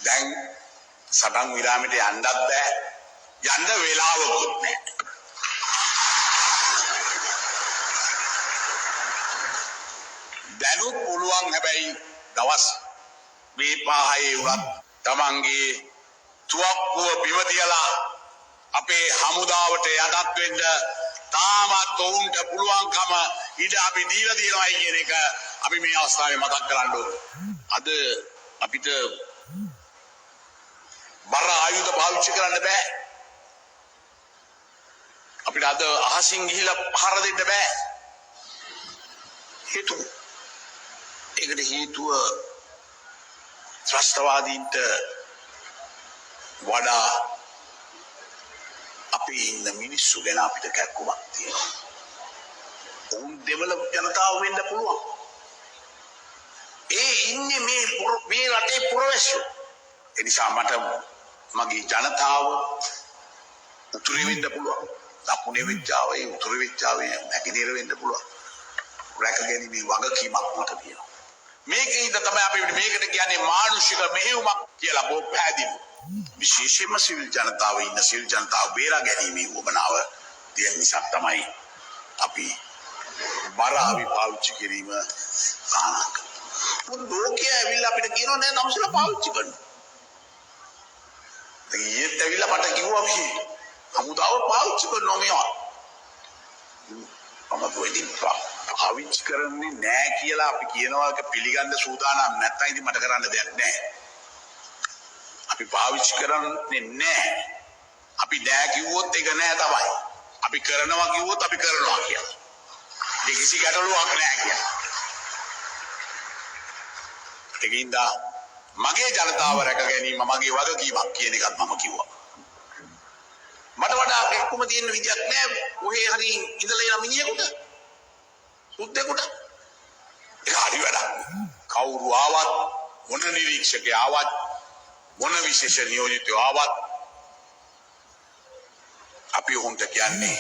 දැන් සටන් විරාමයට යන්නත් බෑ. යන්න වෙලාවකුත් නෑ. දැනුත් පුළුවන් හැබැයි දවස් 2-5 උනත් තමන්ගේ තුවක්කුව බිම තියලා අපේ හමුදාවට යටත් වෙන්න තාමත් ඔවුන්ට පුළුවන්කම ඉඩ අපි දීලා තියෙනවායි කියන එක අපි මේ අවස්ථාවේ මතක් කරන්න ඕනේ. අද අපිට බර ආයුධ පාවිච්චි කරන්න බෑ. අපිට අද අහසින් ගිහිලා පහර දෙන්න බෑ. ඒකට හේතුව ත්‍රස්තවාදීන්ට වඩා අපි ඉන්න මිනිස්සු ගැන අපිට කැක්කුමක් තියෙනවා. උන් දෙමළ ජනතාව වෙන්න පුළුවන්. ඒ ඉන්නේ මේ රටේ පුරවැසියෝ. ඒ නිසා මට මගේ ජනතාව උතුරේ වෙන්න පුළුවන්. දකුණේ වෙච්චාවේ උතුරේ වෙච්චාවේ නැගෙනහිර වෙන්න පුළුවන්. රැකගැනීමේ වගකීමක් මට තියෙනවා. මේකෙන්ද තමයි අපි මේකට කියන්නේ මානුෂික මෙහෙයුමක් කියලා පැහැදිලි. විශේෂයෙන්ම සිවිල් ජනතාව ඉන්න සිවිල් ජනතාව බේරා ගැනීමේ උවමනාව තියෙන නිසා තමයි අපි බරාවි පාවිච්චි කිරීම සාහනක. ලෝකයේ ඇවිල්ලා අපිට කියනවා නෑ තමසලා පාවිච්චි කරන්න. ඊයේත් ඇවිල්ලා මට කිව්වා අපි හමුදාව පාවිච්චි කරනවා මේවා. මම කොහෙදින් පාවිච්චි කරන්නේ නෑ කියලා අපි කියනවා ඒක පිළිගන්න සූදානම් නැත්නම් ඉතින් මට කරන්න දෙයක් නෑ. අපි පාවිච්චි කරන්නේ නැහැ. අපි නෑ කිව්වොත් ඒක නෑ තමයි. අපි කරනවා කිව්වොත් අපි කරනවා කියලා. ඒ කිසි ගැටලුවක් නෑ කියලා. ඒකින්ද මගේ ජනතාව රැක ගැනීම මගේ වගකීමක් කියන එකත් මම කිව්වා. මට වඩා එක්කම තියෙන විදියක් නෑ. ඔහේ හරි ඉඳලා එන මිනිහෙකුට සුද්දෙකුට ඒක හරි වැඩක්. කවුරු ආවත් මොන නිරීක්ෂකයා ආවත් මොන විශේෂ නියෝජිතයෝ ආවත් අපි උන්ට කියන්නේ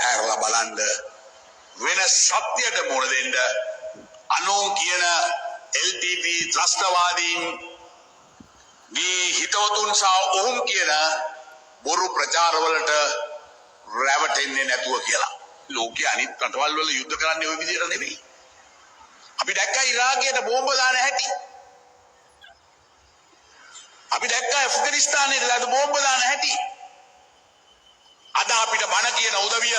ඇරලා බලන්න වෙන සත්‍යයට මුණ දෙන්න අනෝ කියන LTT ත්‍රස්තවාදීන් මේ හිතවතුන් සහ ඔවුන් කියන බොරු ප්‍රචාරවලට රැවටෙන්නේ නැතුව කියලා. ලෝකයේ අනිත් රටවල් වල යුද්ධ කරන්නේ ওই විදිහට නෙවෙයි. අපි දැක්කා ඉරාකයට බෝම්බ දාන හැටි. අපි දැක්කා ඇෆ්ගනිස්තානයේ බෝම්බ දාන හැටි. අද අපිට බණ කියන උදවිය